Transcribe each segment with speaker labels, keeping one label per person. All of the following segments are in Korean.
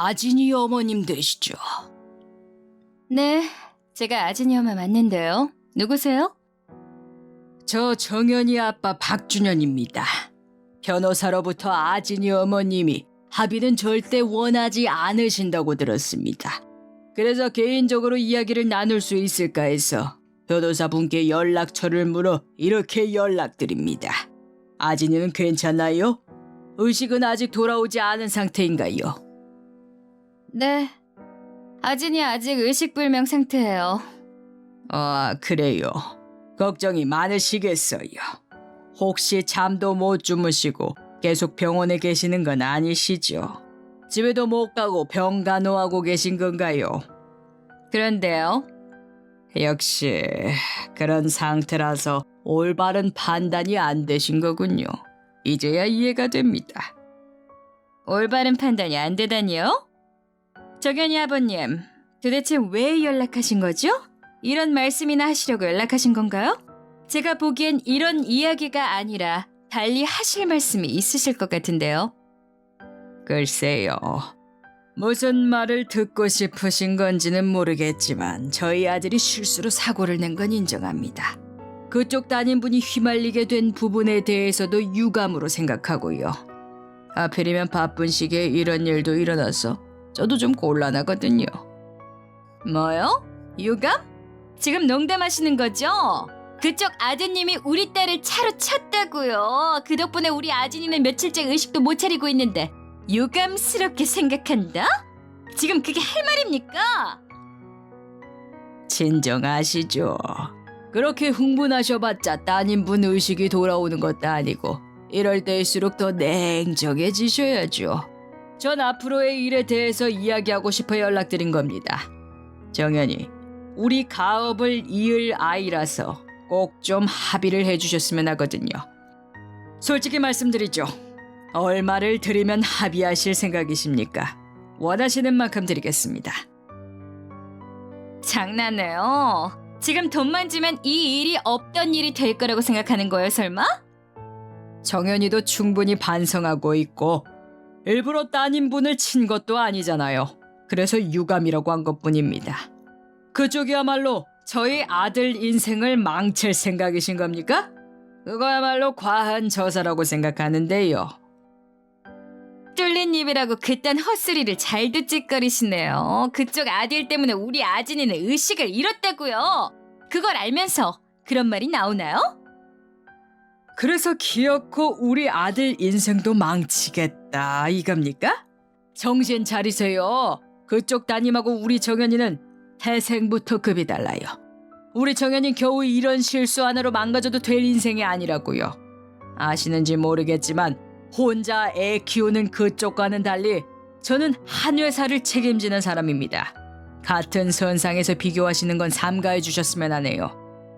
Speaker 1: 아진이 어머님 되시죠?
Speaker 2: 네, 제가 아진이 엄마 맞는데요. 누구세요?
Speaker 1: 저 정연이 아빠 박준현입니다. 변호사로부터 아진이 어머님이 합의는 절대 원하지 않으신다고 들었습니다. 그래서 개인적으로 이야기를 나눌 수 있을까 해서 변호사분께 연락처를 물어 이렇게 연락드립니다. 아진이는 괜찮나요? 의식은 아직 돌아오지 않은 상태인가요?
Speaker 2: 네, 아진이 아직 의식불명 상태예요.
Speaker 1: 아, 그래요. 걱정이 많으시겠어요. 혹시 잠도 못 주무시고 계속 병원에 계시는 건 아니시죠? 집에도 못 가고 병간호하고 계신 건가요?
Speaker 2: 그런데요.
Speaker 1: 역시 그런 상태라서 올바른 판단이 안 되신 거군요. 이제야 이해가 됩니다.
Speaker 2: 올바른 판단이 안 되다니요? 정연이 아버님, 도대체 왜 연락하신 거죠? 이런 말씀이나 하시려고 연락하신 건가요? 제가 보기엔 이런 이야기가 아니라 달리 하실 말씀이 있으실 것 같은데요.
Speaker 1: 글쎄요. 무슨 말을 듣고 싶으신 건지는 모르겠지만 저희 아들이 실수로 사고를 낸 건 인정합니다. 그쪽 담임분이 휘말리게 된 부분에 대해서도 유감으로 생각하고요. 하필이면 바쁜 시기에 이런 일도 일어나서 저도 좀 곤란하거든요.
Speaker 2: 뭐요? 유감? 지금 농담하시는 거죠? 그쪽 아드님이 우리 딸을 차로 쳤다고요. 그 덕분에 우리 아진이는 며칠째 의식도 못 차리고 있는데 유감스럽게 생각한다? 지금 그게 할 말입니까?
Speaker 1: 진정하시죠. 그렇게 흥분하셔봤자 따님분 의식이 돌아오는 것도 아니고 이럴 때일수록 더 냉정해지셔야죠. 전 앞으로의 일에 대해서 이야기하고 싶어 연락드린 겁니다. 정연이, 우리 가업을 이을 아이라서 꼭 좀 합의를 해주셨으면 하거든요. 솔직히 말씀드리죠. 얼마를 드리면 합의하실 생각이십니까? 원하시는 만큼 드리겠습니다.
Speaker 2: 장난해요. 지금 돈만 주면 이 일이 없던 일이 될 거라고 생각하는 거예요, 설마?
Speaker 1: 정연이도 충분히 반성하고 있고 일부러 따님분을 친 것도 아니잖아요. 그래서 유감이라고 한 것뿐입니다. 그쪽이야말로 저희 아들 인생을 망칠 생각이신 겁니까? 그거야말로 과한 저사라고 생각하는데요.
Speaker 2: 뚫린 입이라고 그딴 헛소리를 잘도 찌꺼리시네요. 그쪽 아들 때문에 우리 아진이는 의식을 잃었다고요. 그걸 알면서 그런 말이 나오나요?
Speaker 1: 그래서 기어코 우리 아들 인생도 망치겠다 이겁니까? 정신 차리세요. 그쪽 따님하고 우리 정연이는 태생부터 급이 달라요. 우리 정연이 겨우 이런 실수 하나로 망가져도 될 인생이 아니라고요. 아시는지 모르겠지만 혼자 애 키우는 그쪽과는 달리 저는 한 회사를 책임지는 사람입니다. 같은 선상에서 비교하시는 건 삼가해 주셨으면 하네요.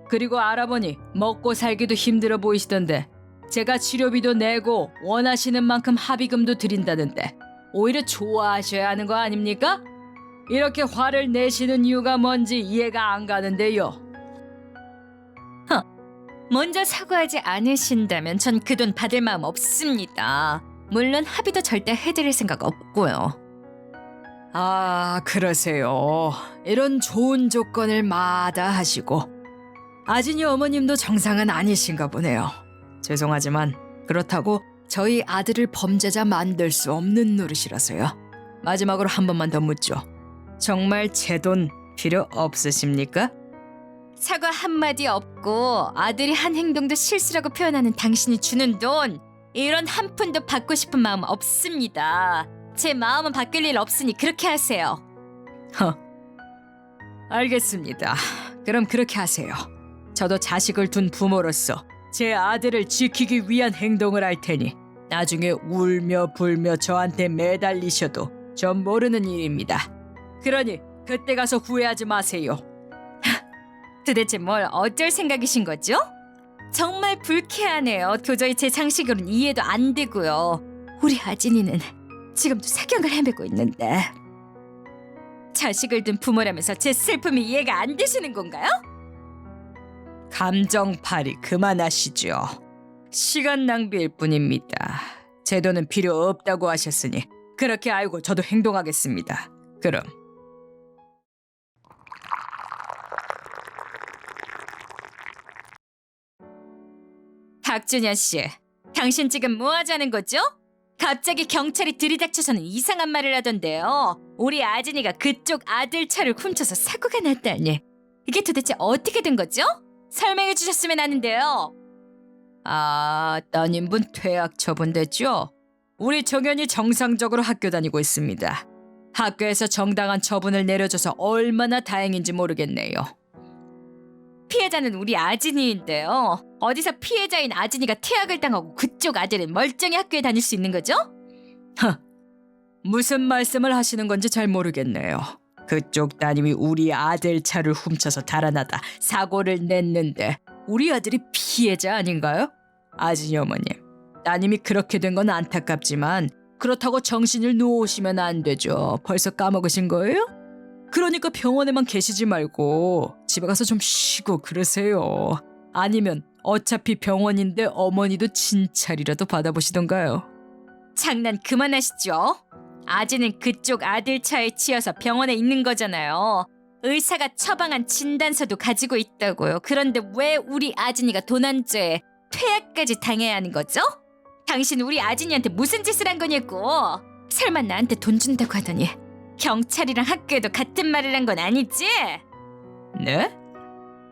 Speaker 1: 그리고 알아보니 먹고 살기도 힘들어 보이시던데 제가 치료비도 내고 원하시는 만큼 합의금도 드린다는데 오히려 좋아하셔야 하는 거 아닙니까? 이렇게 화를 내시는 이유가 뭔지 이해가 안 가는데요.
Speaker 2: 먼저 사과하지 않으신다면 전 그 돈 받을 마음 없습니다. 물론 합의도 절대 해드릴 생각 없고요.
Speaker 1: 아, 그러세요. 이런 좋은 조건을 마다하시고 아진이 어머님도 정상은 아니신가 보네요. 죄송하지만 그렇다고 저희 아들을 범죄자 만들 수 없는 노릇이라서요. 마지막으로 한 번만 더 묻죠. 정말 제 돈 필요 없으십니까?
Speaker 2: 사과 한마디 없고 아들이 한 행동도 실수라고 표현하는 당신이 주는 돈 이런 한 푼도 받고 싶은 마음 없습니다. 제 마음은 바뀔 일 없으니 그렇게 하세요.
Speaker 1: 알겠습니다. 그럼 그렇게 하세요. 저도 자식을 둔 부모로서 제 아들을 지키기 위한 행동을 할 테니 나중에 울며 불며 저한테 매달리셔도 전 모르는 일입니다. 그러니 그때 가서 후회하지 마세요.
Speaker 2: 도대체 뭘 어쩔 생각이신 거죠? 정말 불쾌하네요. 도저히 제 상식으로는 이해도 안 되고요. 우리 아진이는 지금도 사경을 헤매고 있는데 자식을 둔 부모라면서 제 슬픔이 이해가 안 되시는 건가요?
Speaker 1: 감정팔이 그만하시죠. 시간 낭비일 뿐입니다. 제 돈은 필요 없다고 하셨으니 그렇게 알고 저도 행동하겠습니다. 그럼.
Speaker 2: 박준현 씨, 당신 지금 뭐 하자는 거죠? 갑자기 경찰이 들이닥쳐서는 이상한 말을 하던데요. 우리 아진이가 그쪽 아들 차를 훔쳐서 사고가 났다니. 이게 도대체 어떻게 된 거죠? 설명해 주셨으면 하는데요.
Speaker 1: 따님분 퇴학 처분됐죠? 우리 정연이 정상적으로 학교 다니고 있습니다. 학교에서 정당한 처분을 내려줘서 얼마나 다행인지 모르겠네요.
Speaker 2: 피해자는 우리 아진이인데요. 어디서 피해자인 아진이가 퇴학을 당하고 그쪽 아들은 멀쩡히 학교에 다닐 수 있는 거죠?
Speaker 1: 무슨 말씀을 하시는 건지 잘 모르겠네요. 그쪽 따님이 우리 아들 차를 훔쳐서 달아나다 사고를 냈는데 우리 아들이 피해자 아닌가요? 아진이 어머님, 따님이 그렇게 된 건 안타깝지만 그렇다고 정신을 놓으시면 안 되죠. 벌써 까먹으신 거예요? 그러니까 병원에만 계시지 말고 집에 가서 좀 쉬고 그러세요. 아니면 어차피 병원인데 어머니도 진찰이라도 받아보시던가요.
Speaker 2: 장난 그만하시죠. 아진은 그쪽 아들 차에 치여서 병원에 있는 거잖아요. 의사가 처방한 진단서도 가지고 있다고요. 그런데 왜 우리 아진이가 도난죄에 퇴학까지 당해야 하는 거죠? 당신 우리 아진이한테 무슨 짓을 한 거냐고. 설마 나한테 돈 준다고 하더니 경찰이랑 학교에도 같은 말을 한 건 아니지?
Speaker 1: 네?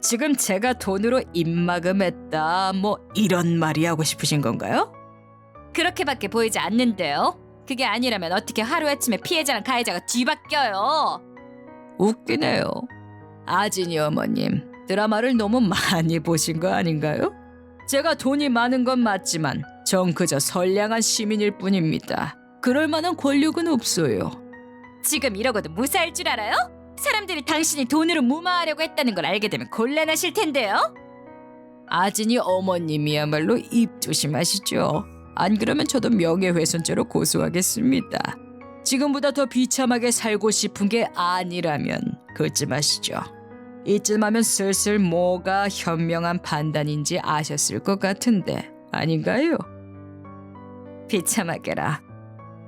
Speaker 1: 지금 제가 돈으로 입막음했다 뭐 이런 말이 하고 싶으신 건가요?
Speaker 2: 그렇게밖에 보이지 않는데요. 그게 아니라면 어떻게 하루아침에 피해자랑 가해자가 뒤바뀌어요.
Speaker 1: 웃기네요. 아진이 어머님, 드라마를 너무 많이 보신 거 아닌가요? 제가 돈이 많은 건 맞지만 전 그저 선량한 시민일 뿐입니다. 그럴 만한 권력은 없어요.
Speaker 2: 지금 이러고도 무사할 줄 알아요? 사람들이 당신이 돈으로 무마하려고 했다는 걸 알게 되면 곤란하실 텐데요.
Speaker 1: 아진이 어머님이야말로 입 조심하시죠. 안 그러면 저도 명예훼손죄로 고소하겠습니다. 지금보다 더 비참하게 살고 싶은 게 아니라면 그쯤 하시죠. 이쯤 하면 슬슬 뭐가 현명한 판단인지 아셨을 것 같은데 아닌가요?
Speaker 2: 비참하게라.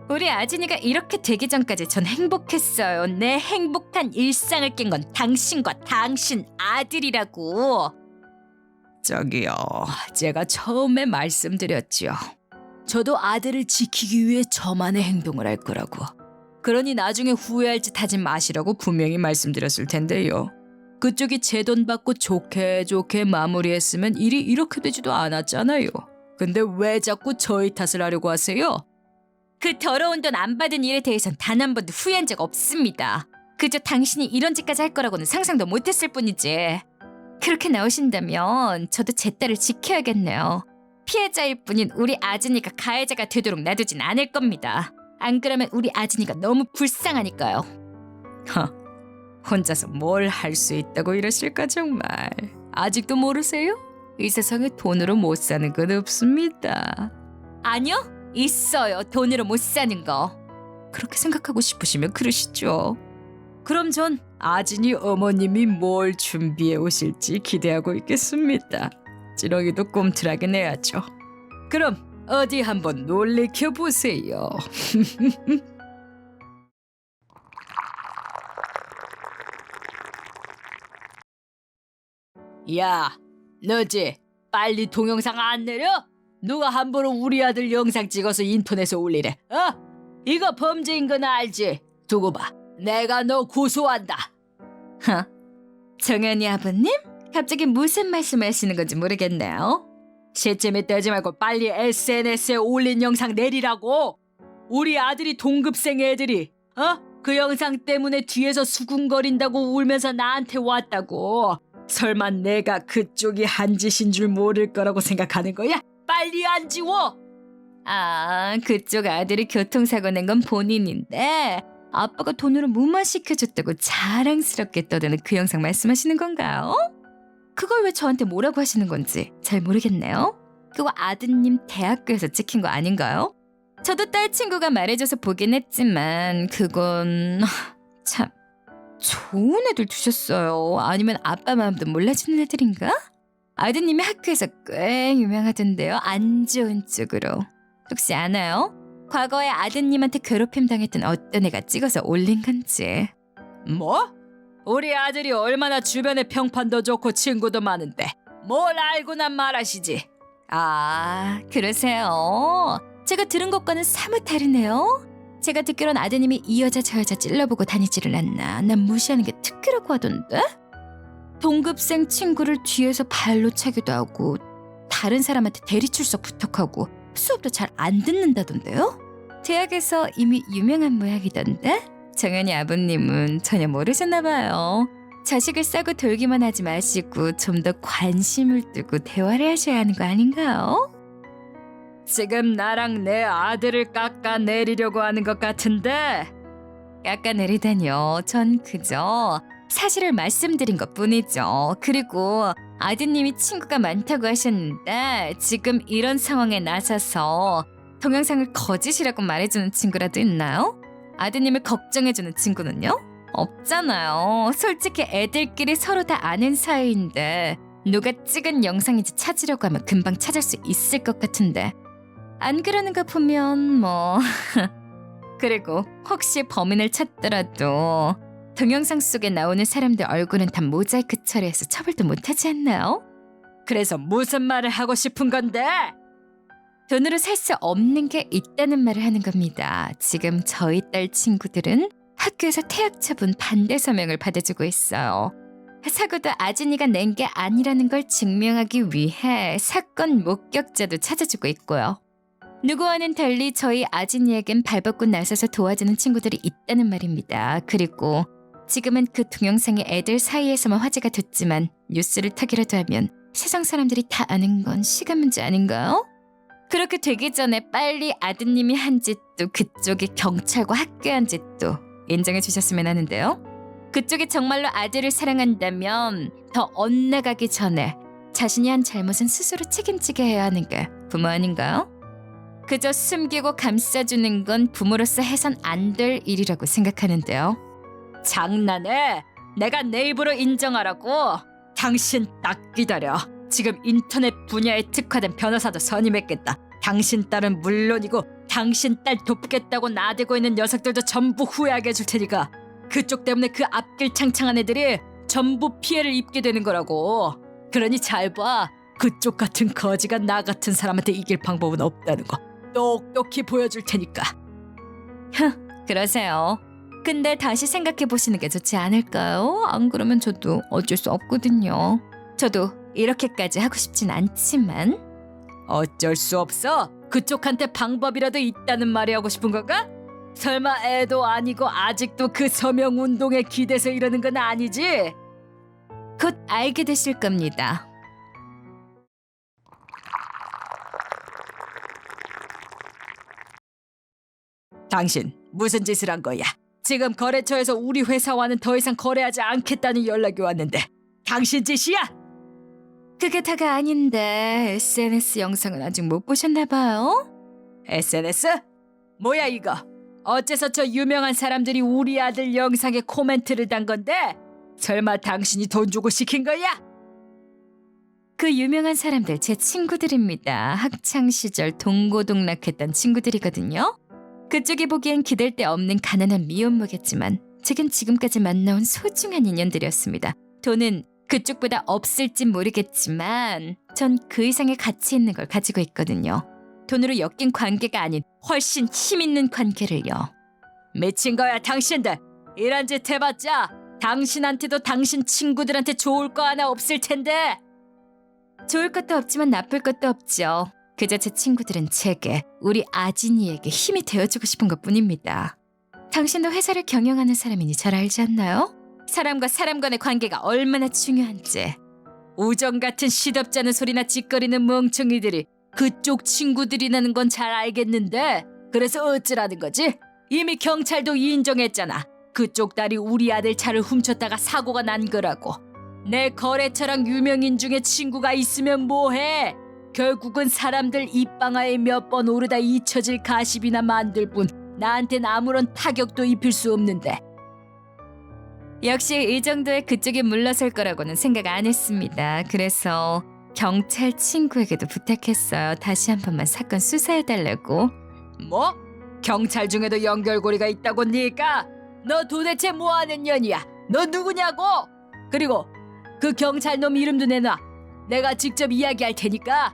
Speaker 2: 우리 아진이가 이렇게 되기 전까지 전 행복했어요. 내 행복한 일상을 깬 건 당신과 당신 아들이라고.
Speaker 1: 저기요, 제가 처음에 말씀드렸죠. 저도 아들을 지키기 위해 저만의 행동을 할 거라고. 그러니 나중에 후회할 짓 하지 마시라고 분명히 말씀드렸을 텐데요. 그쪽이 제 돈 받고 좋게 마무리했으면 일이 이렇게 되지도 않았잖아요. 근데 왜 자꾸 저희 탓을 하려고 하세요?
Speaker 2: 그 더러운 돈 안 받은 일에 대해선 단 한 번도 후회한 적 없습니다. 그저 당신이 이런 짓까지 할 거라고는 상상도 못했을 뿐이지. 그렇게 나오신다면 저도 제 딸을 지켜야겠네요. 피해자일 뿐인 우리 아진이가 가해자가 되도록 놔두진 않을 겁니다. 안 그러면 우리 아진이가 너무 불쌍하니까요.
Speaker 1: 혼자서 뭘 할 수 있다고 이러실까 정말. 아직도 모르세요? 이 세상에 돈으로 못 사는 건 없습니다.
Speaker 2: 아니요, 있어요. 돈으로 못 사는 거.
Speaker 1: 그렇게 생각하고 싶으시면 그러시죠. 그럼 전 아진이 어머님이 뭘 준비해 오실지 기대하고 있겠습니다. 지렁이도 꼼틀하게 내야죠. 그럼 어디 한번 놀래켜 보세요. 야, 너지? 빨리 동영상 안 내려? 누가 함부로 우리 아들 영상 찍어서 인터넷에 올리래? 이거 범죄인 건 알지? 두고 봐. 내가 너 고소한다.
Speaker 2: 정연이 아버님? 갑자기 무슨 말씀을 하시는 건지 모르겠네요.
Speaker 1: 시침이 떼지 말고 빨리 SNS에 올린 영상 내리라고. 우리 아들이 동급생 애들이 그 영상 때문에 뒤에서 수군거린다고 울면서 나한테 왔다고. 설마 내가 그쪽이 한 짓인 줄 모를 거라고 생각하는 거야? 빨리 안 지워.
Speaker 2: 그쪽 아들이 교통사고 낸 건 본인인데 아빠가 돈으로 무마시켜줬다고 자랑스럽게 떠드는 그 영상 말씀하시는 건가요? 그걸 왜 저한테 뭐라고 하시는 건지 잘 모르겠네요. 그거 아드님 대학교에서 찍힌 거 아닌가요? 저도 딸 친구가 말해줘서 보긴 했지만 그건 참 좋은 애들 두셨어요. 아니면 아빠 마음도 몰라주는 애들인가? 아드님이 학교에서 꽤 유명하던데요. 안 좋은 쪽으로. 혹시 아나요? 과거에 아드님한테 괴롭힘 당했던 어떤 애가 찍어서 올린 건지.
Speaker 1: 뭐? 우리 아들이 얼마나 주변에 평판도 좋고 친구도 많은데 뭘 알고나 말하시지?
Speaker 2: 아, 그러세요? 제가 들은 것과는 사뭇 다르네요. 제가 듣기론 아드님이 이 여자 저 여자 찔러보고 다니지를 않나. 난 무시하는 게 특기라고 하던데? 동급생 친구를 뒤에서 발로 차기도 하고 다른 사람한테 대리 출석 부탁하고 수업도 잘 안 듣는다던데요? 대학에서 이미 유명한 모양이던데? 정연이 아버님은 전혀 모르셨나 봐요. 자식을 싸고 돌기만 하지 마시고 좀 더 관심을 두고 대화를 하셔야 하는 거 아닌가요?
Speaker 1: 지금 나랑 내 아들을 깎아내리려고 하는 것 같은데
Speaker 2: 깎아내리다뇨. 전 그저 사실을 말씀드린 것뿐이죠. 그리고 아드님이 친구가 많다고 하셨는데 지금 이런 상황에 나서서 동영상을 거짓이라고 말해주는 친구라도 있나요? 아드님을 걱정해주는 친구는요? 없잖아요. 솔직히 애들끼리 서로 다 아는 사이인데 누가 찍은 영상인지 찾으려고 하면 금방 찾을 수 있을 것 같은데 안 그러는가 보면 뭐 그리고 혹시 범인을 찾더라도 동영상 속에 나오는 사람들 얼굴은 다 모자이크 처리해서 처벌도 못하지 않나요?
Speaker 1: 그래서 무슨 말을 하고 싶은 건데?
Speaker 2: 돈으로 살 수 없는 게 있다는 말을 하는 겁니다. 지금 저희 딸 친구들은 학교에서 퇴학 처분 반대 서명을 받아주고 있어요. 사고도 아진이가 낸 게 아니라는 걸 증명하기 위해 사건 목격자도 찾아주고 있고요. 누구와는 달리 저희 아진이에겐 발벗고 나서서 도와주는 친구들이 있다는 말입니다. 그리고 지금은 그 동영상이 애들 사이에서만 화제가 됐지만 뉴스를 타기라도 하면 세상 사람들이 다 아는 건 시간 문제 아닌가요? 그렇게 되기 전에 빨리 아드님이 한 짓도 그쪽이 경찰과 학교한 짓도 인정해 주셨으면 하는데요. 그쪽이 정말로 아들을 사랑한다면 더 엇나가기 전에 자신이 한 잘못은 스스로 책임지게 해야 하는 게 부모 아닌가요? 그저 숨기고 감싸주는 건 부모로서 해선 안 될 일이라고 생각하는데요.
Speaker 1: 장난해? 내가 내 입으로 인정하라고? 당신 딱 기다려. 지금 인터넷 분야에 특화된 변호사도 선임했겠다. 당신 딸은 물론이고 당신 딸 돕겠다고 나대고 있는 녀석들도 전부 후회하게 해줄 테니까 그쪽 때문에 그 앞길 창창한 애들이 전부 피해를 입게 되는 거라고. 그러니 잘 봐. 그쪽 같은 거지가 나 같은 사람한테 이길 방법은 없다는 거 똑똑히 보여줄 테니까.
Speaker 2: 그러세요. 근데 다시 생각해 보시는 게 좋지 않을까요? 안 그러면 저도 어쩔 수 없거든요. 저도 이렇게까지 하고 싶진 않지만
Speaker 1: 어쩔 수 없어. 그쪽한테 방법이라도 있다는 말이 하고 싶은 건가? 설마 애도 아니고 아직도 그 서명 운동에 기대서 이러는 건 아니지?
Speaker 2: 곧 알게 되실 겁니다.
Speaker 1: 당신 무슨 짓을 한 거야? 지금 거래처에서 우리 회사와는 더 이상 거래하지 않겠다는 연락이 왔는데 당신 짓이야?
Speaker 2: 그게 다가 아닌데 SNS 영상은 아직 못 보셨나 봐요?
Speaker 1: SNS? 뭐야 이거? 어째서 저 유명한 사람들이 우리 아들 영상에 코멘트를 단 건데? 설마 당신이 돈 주고 시킨 거야?
Speaker 2: 그 유명한 사람들 제 친구들입니다. 학창시절 동고동락했던 친구들이거든요. 그쪽이 보기엔 기댈 데 없는 가난한 미혼모겠지만 제겐 지금까지 만나온 소중한 인연들이었습니다. 돈은 그쪽보다 없을진 모르겠지만 전 그 이상의 가치 있는 걸 가지고 있거든요. 돈으로 엮인 관계가 아닌 훨씬 힘 있는 관계를요.
Speaker 1: 미친 거야 당신들. 이런 짓 해봤자 당신한테도 당신 친구들한테 좋을 거 하나 없을 텐데.
Speaker 2: 좋을 것도 없지만 나쁠 것도 없죠. 그저 제 친구들은 제게, 우리 아진이에게 힘이 되어주고 싶은 것뿐입니다. 당신도 회사를 경영하는 사람이니 잘 알지 않나요? 사람과 사람 간의 관계가 얼마나 중요한지.
Speaker 1: 우정 같은 시덥지 않은 소리나 짓거리는 멍청이들이 그쪽 친구들이라는 건 잘 알겠는데 그래서 어쩌라는 거지? 이미 경찰도 인정했잖아. 그쪽 딸이 우리 아들 차를 훔쳤다가 사고가 난 거라고. 내 거래처랑 유명인 중에 친구가 있으면 뭐해? 결국은 사람들 입방아에 몇 번 오르다 잊혀질 가십이나 만들 뿐 나한텐 아무런 타격도 입힐 수 없는데.
Speaker 2: 역시 이 정도에 그쪽이 물러설 거라고는 생각 안 했습니다. 그래서 경찰 친구에게도 부탁했어요. 다시 한 번만 사건 수사해달라고.
Speaker 1: 뭐? 경찰 중에도 연결고리가 있다고 니까? 너 도대체 뭐하는 년이야? 너 누구냐고? 그리고 그 경찰 놈 이름도 내놔. 내가 직접 이야기할 테니까.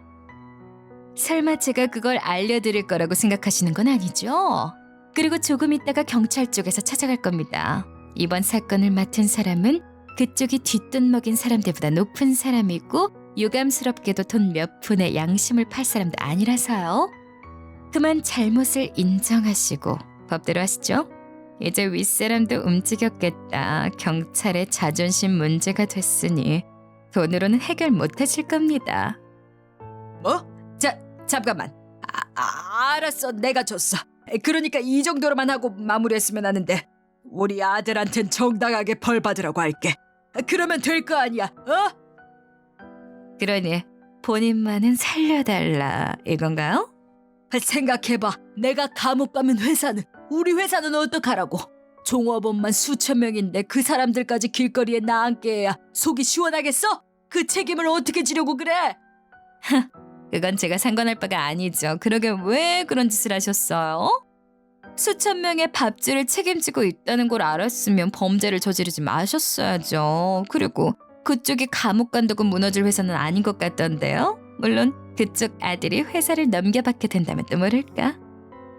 Speaker 2: 설마 제가 그걸 알려드릴 거라고 생각하시는 건 아니죠? 그리고 조금 있다가 경찰 쪽에서 찾아갈 겁니다. 이번 사건을 맡은 사람은 그쪽이 뒷돈 먹인 사람들보다 높은 사람이고 유감스럽게도 돈 몇 푼의 양심을 팔 사람도 아니라서요. 그만 잘못을 인정하시고 법대로 하시죠. 이제 윗사람도 움직였겠다. 경찰의 자존심 문제가 됐으니 돈으로는 해결 못하실 겁니다.
Speaker 1: 뭐? 잠깐만. 알았어. 내가 줬어. 그러니까 이 정도로만 하고 마무리했으면 하는데 우리 아들한텐 정당하게 벌 받으라고 할게. 그러면 될 거 아니야,
Speaker 2: 그러니 본인만은 살려달라 이건가요?
Speaker 1: 생각해봐. 내가 감옥 가면 우리 회사는 어떡하라고? 종업원만 수천 명인데 그 사람들까지 길거리에 나앉게 해야 속이 시원하겠어? 그 책임을 어떻게 지려고 그래?
Speaker 2: 그건 제가 상관할 바가 아니죠. 그러게 왜 그런 짓을 하셨어요? 수천 명의 밥줄을 책임지고 있다는 걸 알았으면 범죄를 저지르지 마셨어야죠. 그리고 그쪽이 감옥 간다고 무너질 회사는 아닌 것 같던데요. 물론 그쪽 아들이 회사를 넘겨받게 된다면 또 모를까.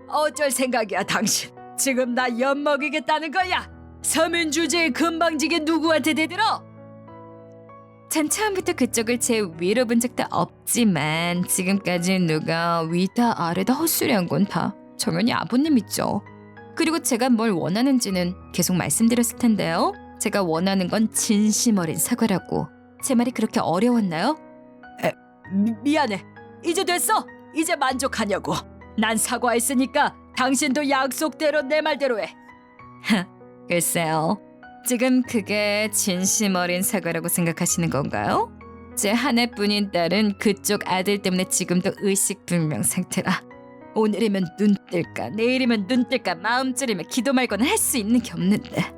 Speaker 1: 어쩔 생각이야, 당신. 지금 나 엿먹이겠다는 거야. 서민 주제에 금방지게 누구한테 대들어?
Speaker 2: 전 처음부터 그쪽을 제 위로 본 적도 없지만 지금까지 누가 위다 아래다 헛소리한 건 다 정연이 아버님이죠. 그리고 제가 뭘 원하는지는 계속 말씀드렸을 텐데요. 제가 원하는 건 진심 어린 사과라고. 제 말이 그렇게 어려웠나요?
Speaker 1: 미안해. 이제 됐어. 이제 만족하냐고. 난 사과했으니까 당신도 약속대로 내 말대로 해.
Speaker 2: 글쎄요. 지금 그게 진심 어린 사과라고 생각하시는 건가요? 제 하나뿐인 딸은 그쪽 아들 때문에 지금도 의식불명 상태라. 오늘이면 눈 뜰까 내일이면 눈 뜰까 마음 졸이며 기도 말고는 할 수 있는 게 없는데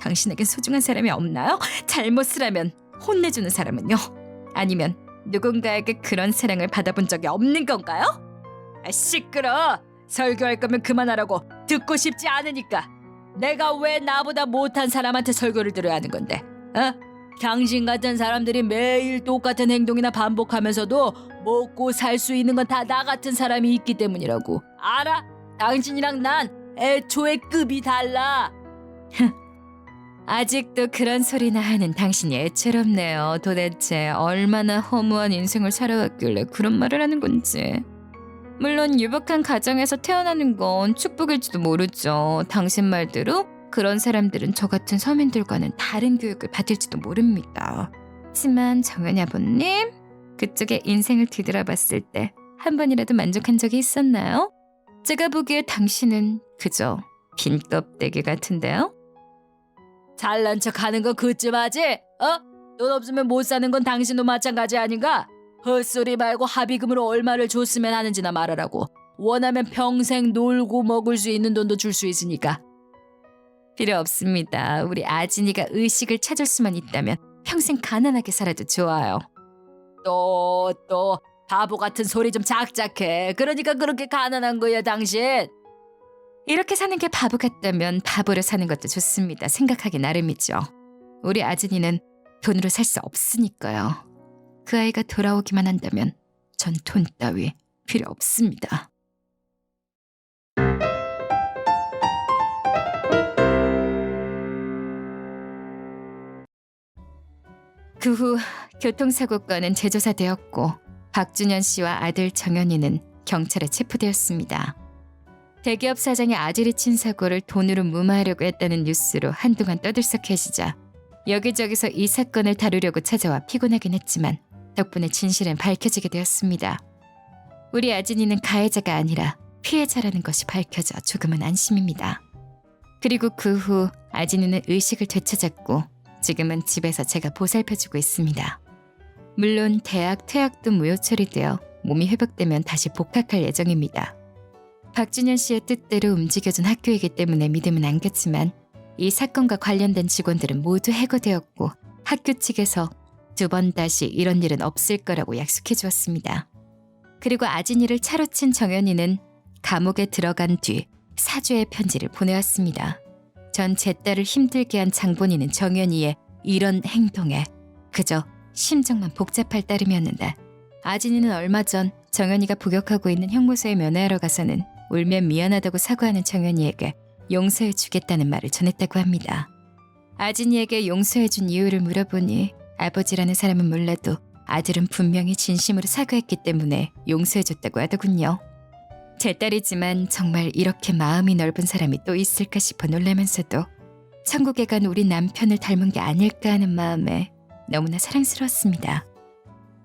Speaker 2: 당신에겐 소중한 사람이 없나요? 잘못을 하면 혼내주는 사람은요? 아니면 누군가에게 그런 사랑을 받아본 적이 없는 건가요?
Speaker 1: 시끄러. 설교할 거면 그만하라고. 듣고 싶지 않으니까. 내가 왜 나보다 못한 사람한테 설교를 들어야 하는 건데? 당신 같은 사람들이 매일 똑같은 행동이나 반복하면서도 먹고 살 수 있는 건 다 나 같은 사람이 있기 때문이라고. 알아? 당신이랑 난 애초에 급이 달라.
Speaker 2: 아직도 그런 소리나 하는 당신이 애처롭네요. 도대체 얼마나 허무한 인생을 살아왔길래 그런 말을 하는 건지. 물론 유복한 가정에서 태어나는 건 축복일지도 모르죠. 당신 말대로 그런 사람들은 저 같은 서민들과는 다른 교육을 받을지도 모릅니다. 하지만 정연이 아버님, 그쪽의 인생을 뒤돌아봤을 때 한 번이라도 만족한 적이 있었나요? 제가 보기에 당신은 그저 빈 껍데기 같은데요?
Speaker 1: 잘난 척하는 거 그쯤 하지? 돈 없으면 못 사는 건 당신도 마찬가지 아닌가? 헛소리 말고 합의금으로 얼마를 줬으면 하는지나 말하라고. 원하면 평생 놀고 먹을 수 있는 돈도 줄 수 있으니까.
Speaker 2: 필요 없습니다. 우리 아진이가 의식을 찾을 수만 있다면 평생 가난하게 살아도 좋아요.
Speaker 1: 또 바보 같은 소리 좀 작작해. 그러니까 그렇게 가난한 거야, 당신.
Speaker 2: 이렇게 사는 게 바보 같다면 바보로 사는 것도 좋습니다. 생각하기 나름이죠. 우리 아진이는 돈으로 살 수 없으니까요. 그 아이가 돌아오기만 한다면 전 돈 따위 필요 없습니다. 그 후 교통사고건은 재조사되었고 박준현 씨와 아들 정연이는 경찰에 체포되었습니다. 대기업 사장의 아들이 친 사고를 돈으로 무마하려고 했다는 뉴스로 한동안 떠들썩해지자 여기저기서 이 사건을 다루려고 찾아와 피곤하긴 했지만 덕분에 진실은 밝혀지게 되었습니다. 우리 아진이는 가해자가 아니라 피해자라는 것이 밝혀져 조금은 안심입니다. 그리고 그 후 아진이는 의식을 되찾았고 지금은 집에서 제가 보살펴주고 있습니다. 물론 대학 퇴학도 무효 처리되어 몸이 회복되면 다시 복학할 예정입니다. 박준현 씨의 뜻대로 움직여준 학교이기 때문에 믿음은 안겼지만 이 사건과 관련된 직원들은 모두 해고되었고 학교 측에서 2번 다시 이런 일은 없을 거라고 약속해 주었습니다. 그리고 아진이를 차로 친 정연이는 감옥에 들어간 뒤 사죄의 편지를 보내왔습니다. 전 제 딸을 힘들게 한 장본인은 정연이의 이런 행동에 그저 심정만 복잡할 따름이었는데 아진이는 얼마 전 정연이가 복역하고 있는 형무소에 면회하러 가서는 울면 미안하다고 사과하는 정연이에게 용서해 주겠다는 말을 전했다고 합니다. 아진이에게 용서해 준 이유를 물어보니 아버지라는 사람은 몰라도 아들은 분명히 진심으로 사과했기 때문에 용서해 줬다고 하더군요. 제 딸이지만 정말 이렇게 마음이 넓은 사람이 또 있을까 싶어 놀라면서도 천국에 간 우리 남편을 닮은 게 아닐까 하는 마음에 너무나 사랑스러웠습니다.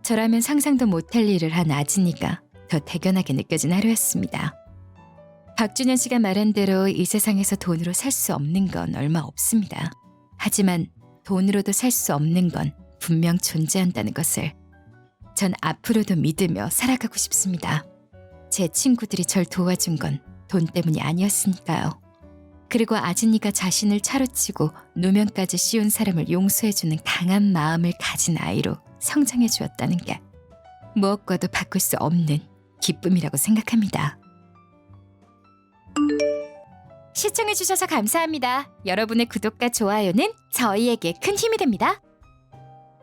Speaker 2: 저라면 상상도 못할 일을 한 아진이가 더 대견하게 느껴진 하루였습니다. 박준현 씨가 말한 대로 이 세상에서 돈으로 살 수 없는 건 얼마 없습니다. 하지만 돈으로도 살 수 없는 건 분명 존재한다는 것을 전 앞으로도 믿으며 살아가고 싶습니다. 제 친구들이 절 도와준 건 돈 때문이 아니었으니까요. 그리고 아진이가 자신을 차로치고 누명까지 씌운 사람을 용서해주는 강한 마음을 가진 아이로 성장해 주었다는 게 무엇과도 바꿀 수 없는 기쁨이라고 생각합니다. 시청해주셔서 감사합니다. 여러분의 구독과 좋아요는 저희에게 큰 힘이 됩니다.